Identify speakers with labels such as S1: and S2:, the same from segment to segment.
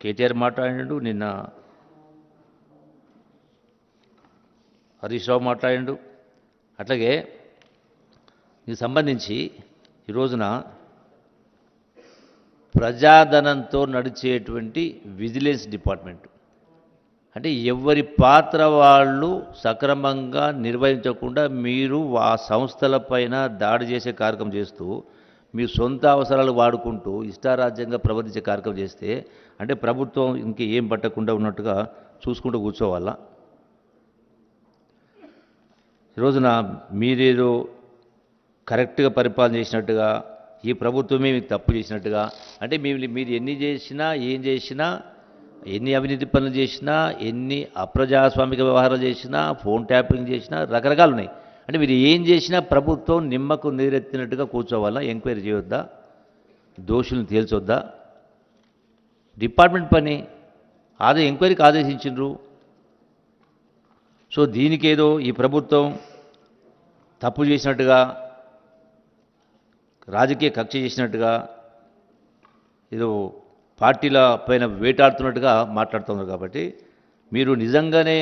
S1: కేటీఆర్ మాట్లాడిండు, నిన్న హరీష్ రావు మాట్లాడిండు. అట్లాగే దీనికి సంబంధించి ఈ రోజున ప్రజాధనంతో నడిచేటువంటి విజిలెన్స్ డిపార్ట్మెంట్ అంటే ఎవరి పాత్ర వాళ్ళు సక్రమంగా నిర్వహించకుండా మీరు ఆ సంస్థలపైన దాడి చేసే కార్యక్రమం చేస్తూ మీ సొంత అవసరాలు వాడుకుంటూ ఇష్టారాజ్యంగా ప్రవర్తించే కార్యక్రమం చేస్తే అంటే ప్రభుత్వం ఇంకేం పట్టకుండా ఉన్నట్టుగా చూసుకుంటూ కూర్చోవాలా? ఈరోజున మీరేదో కరెక్ట్గా పరిపాలన చేసినట్టుగా ఈ ప్రభుత్వమే మీకు తప్పు చేసినట్టుగా అంటే మీరు ఎన్ని చేసినా ఏం చేసినా ఎన్ని అవినీతి పనులు చేసినా ఎన్ని అప్రజాస్వామిక వ్యవహారాలు చేసినా ఫోన్ ట్యాపింగ్ చేసినా రకరకాలు ఉన్నాయి. అంటే మీరు ఏం చేసినా ప్రభుత్వం నిమ్మకు నీరెత్తినట్టుగా కూర్చోవాలా? ఎంక్వైరీ చేయొద్దా? దోషులను తేల్చొద్దా? డిపార్ట్మెంట్ పని ఎంక్వైరీకి ఆదేశించిండ్రు. సో దీనికేదో ఈ ప్రభుత్వం తప్పు చేసినట్టుగా రాజకీయ కక్ష చేసినట్టుగా ఏదో పార్టీల పైన వేటాడుతున్నట్టుగా మాట్లాడుతున్నారు. కాబట్టి మీరు నిజంగానే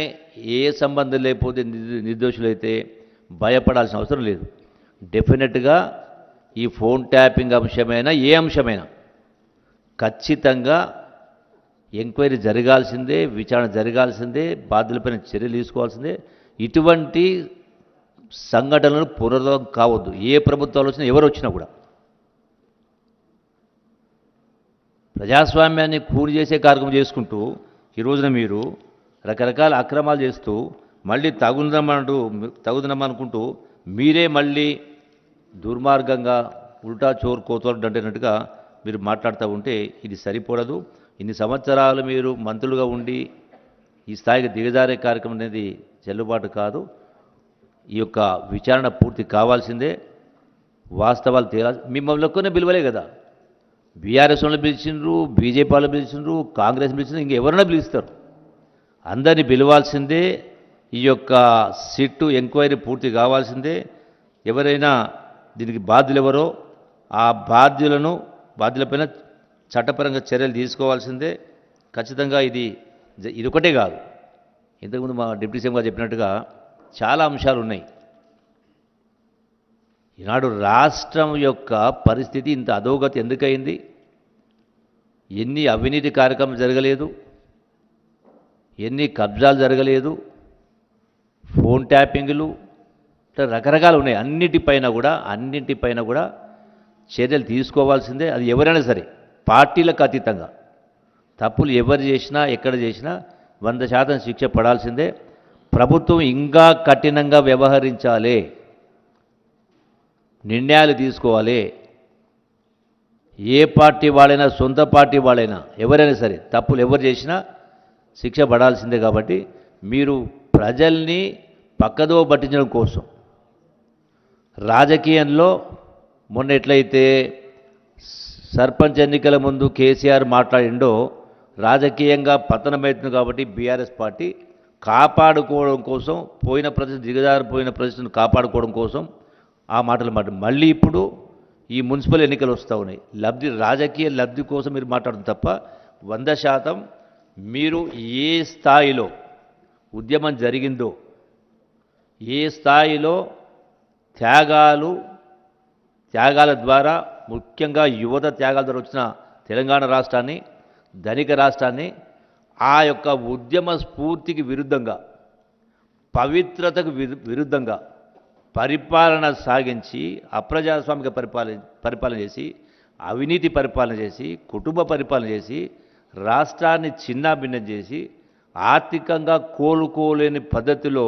S1: ఏ సంబంధం లేకపోతే నిర్దోషులైతే భయపడాల్సిన అవసరం లేదు. డెఫినెట్గా ఈ ఫోన్ ట్యాపింగ్ అంశమైనా ఏ అంశమైనా ఖచ్చితంగా ఎంక్వైరీ జరగాల్సిందే, విచారణ జరగాల్సిందే, బాధ్యులపైన చర్యలు తీసుకోవాల్సిందే. ఇటువంటి సంఘటనలు పునరావృతం కావద్దు. ఏ ప్రభుత్వాలు వచ్చినా ఎవరు వచ్చినా కూడా ప్రజాస్వామ్యాన్ని కూలి చేసే కార్యక్రమం చేసుకుంటూ ఈ రోజున మీరు రకరకాల అక్రమాలు చేస్తూ మళ్ళీ తగుదనమనుకుంటూ మీరే మళ్ళీ దుర్మార్గంగా ఉల్టా చోరు కోతలు అంటున్నట్టుగా మీరు మాట్లాడుతూ ఉంటే ఇది సరిపడదు. ఇన్ని సంవత్సరాలు మీరు మంత్రులుగా ఉండి ఈ స్థాయికి దిగజారే కార్యక్రమం అనేది చెల్లుబాటు కాదు. ఈ యొక్క విచారణ పూర్తి కావాల్సిందే. వాస్తవాలు తేలాలి. మిమ్మల్ని ఒక్కనే పిలవలే కదా, బీఆర్ఎస్ వాళ్ళు పిలిచిండ్రు, బీజేపీ వాళ్ళు పిలిచిండ్రు, కాంగ్రెస్ పిలిచిండ్రు, ఇంకెవరైనా పిలుస్తారు. అందరినీ పిలవాల్సిందే. ఈ యొక్క సిట్టు ఎంక్వైరీ పూర్తి కావాల్సిందే. ఎవరైనా దీనికి బాధ్యులు ఎవరో ఆ బాధ్యులపైన చట్టపరంగా చర్యలు తీసుకోవాల్సిందే. ఖచ్చితంగా ఇది ఒకటే కాదు. ఇంతకుముందు మా డిప్యూటీ సీఎం గారు చెప్పినట్టుగా చాలా అంశాలు ఉన్నాయి. ఈనాడు రాష్ట్రం యొక్క పరిస్థితి ఇంత అధోగతి ఎందుకయింది? ఎన్ని అవినీతి కార్యక్రమాలు జరగలేదు, ఎన్ని కబ్జాలు జరగలేదు, ఫోన్ ట్యాపింగ్లు రకరకాలు ఉన్నాయి. అన్నింటిపైన కూడా చర్యలు తీసుకోవాల్సిందే. అది ఎవరైనా సరే పార్టీలకు అతీతంగా తప్పులు ఎవరు చేసినా ఎక్కడ చేసినా 100% శిక్ష పడాల్సిందే. ప్రభుత్వం ఇంకా కఠినంగా వ్యవహరించాలి, నిర్ణయాలు తీసుకోవాలి. ఏ పార్టీ వాళ్ళైనా, సొంత పార్టీ వాళ్ళైనా, ఎవరైనా సరే తప్పులు ఎవరు చేసినా శిక్ష పడాల్సిందే. కాబట్టి మీరు ప్రజల్ని పక్కదో పట్టించడం కోసం రాజకీయంలో మొన్న ఎట్లయితే సర్పంచ్ ఎన్నికల ముందు కేసీఆర్ మాట్లాడిండో రాజకీయంగా పతనమవుతుంది కాబట్టి బీఆర్ఎస్ పార్టీ కాపాడుకోవడం కోసం దిగజారిపోయిన ప్రజలను కాపాడుకోవడం కోసం ఆ మాటలు మళ్ళీ ఇప్పుడు ఈ మున్సిపల్ ఎన్నికలు వస్తూ ఉన్నాయి. రాజకీయ లబ్ధి కోసం మీరు మాట్లాడుతుంది తప్ప 100% మీరు ఏ స్థాయిలో ఉద్యమం జరిగిందో, ఏ స్థాయిలో త్యాగాల ద్వారా, ముఖ్యంగా యువత త్యాగాల ద్వారా వచ్చిన తెలంగాణ రాష్ట్రాన్ని, ధనిక రాష్ట్రాన్ని ఆ యొక్క ఉద్యమ స్ఫూర్తికి విరుద్ధంగా, పవిత్రతకు విరుద్ధంగా పరిపాలన సాగించి అప్రజాస్వామిక పరిపాలన చేసి, అవినీతి పరిపాలన చేసి, కుటుంబ పరిపాలన చేసి, రాష్ట్రాన్ని చిన్నాభిన్నం చేసి, ఆర్థికంగా కోలుకోలేని పద్ధతిలో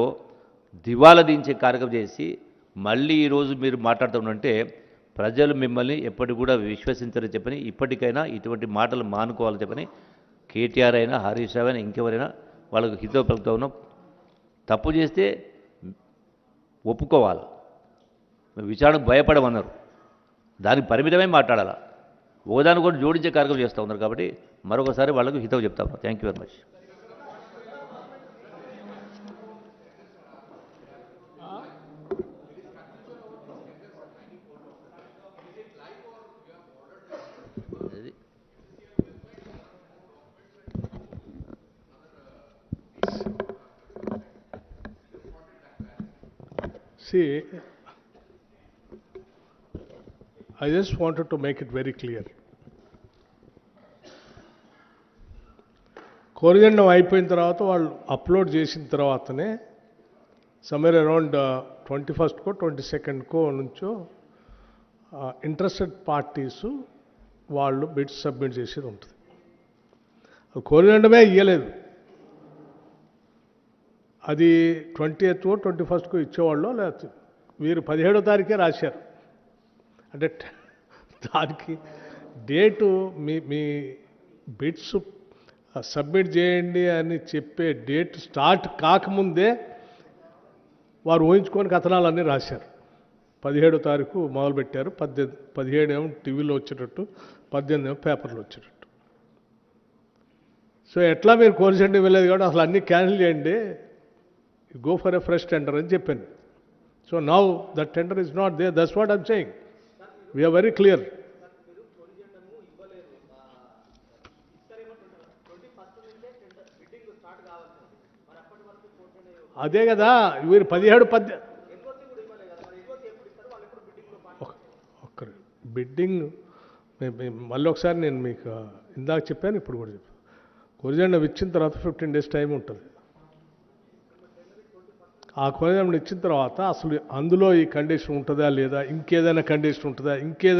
S1: దివాలా దించే కార్యక్రమం చేసి మళ్ళీ ఈరోజు మీరు మాట్లాడుతుంటే ప్రజలు మిమ్మల్ని ఎప్పటికి కూడా విశ్వసించరని చెప్పని, ఇప్పటికైనా ఇటువంటి మాటలు మానుకోవాలని చెప్పని కేటీఆర్ అయినా, హరీష్ రావు అయినా, ఇంకెవరైనా వాళ్ళకు హితవు పలుకుతూ ఉన్నాం. తప్పు చేస్తే ఒప్పుకోవాలి. విచారణకు భయపడమన్నారు, దానికి పరిమితమై మాట్లాడాలా. ఒకదాన్ని కూడా జోడించే కార్యక్రమం చేస్తూ ఉన్నారు. కాబట్టి మరొకసారి వాళ్ళకు హితవు చెప్తా ఉన్నాం. Thank you very much.
S2: See, I just wanted to make it very clear. కోరిజెండం అయిపోయిన తర్వాత వాళ్ళు అప్లోడ్ చేసిన తర్వాతనే సమ్వేర్ అరౌండ్ 21st 22nd నుంచో ఇంట్రెస్టెడ్ పార్టీస్ వాళ్ళు బిడ్స్ సబ్మిట్ చేసేది ఉంటుంది. కోరిజెండమే ఇవ్వలేదు, అది 20th 21st ఇచ్చేవాళ్ళు, లేకపోతే వీరు 17వ తారీఖే రాశారు. అంటే దానికి డేటు మీ బిడ్స్ సబ్మిట్ చేయండి అని చెప్పే డేట్ స్టార్ట్ కాకముందే వారు ఊహించుకొని కథనాలన్నీ రాశారు. 17వ తారీఖు మొదలుపెట్టారు, 17 ఏమో టీవీలో వచ్చేటట్టు, 18 ఏమో పేపర్లో వచ్చేటట్టు. సో ఎట్లా మీరు కోరిజెండం వెళ్ళేది కాబట్టి అసలు అన్నీ క్యాన్సిల్ చేయండి, go for a fresh tender అని చెప్పాను. So now that tender is not there, that's what I'm saying. We're very clear. అదే కదా వీరు 17 ఒక్కరు బిడ్డింగ్ మళ్ళీ ఒకసారి నేను మీకు ఇందాక చెప్పాను, ఇప్పుడు కూడా చెప్పాను. కోరిజెండం ఇచ్చిన తర్వాత 15 days టైం ఉంటుంది. ఆ కోరిజెండం ఇచ్చిన తర్వాత అసలు అందులో ఈ కండిషన్ ఉంటుందా లేదా, ఇంకేదైనా కండిషన్ ఉంటుందా, ఇంకేదైనా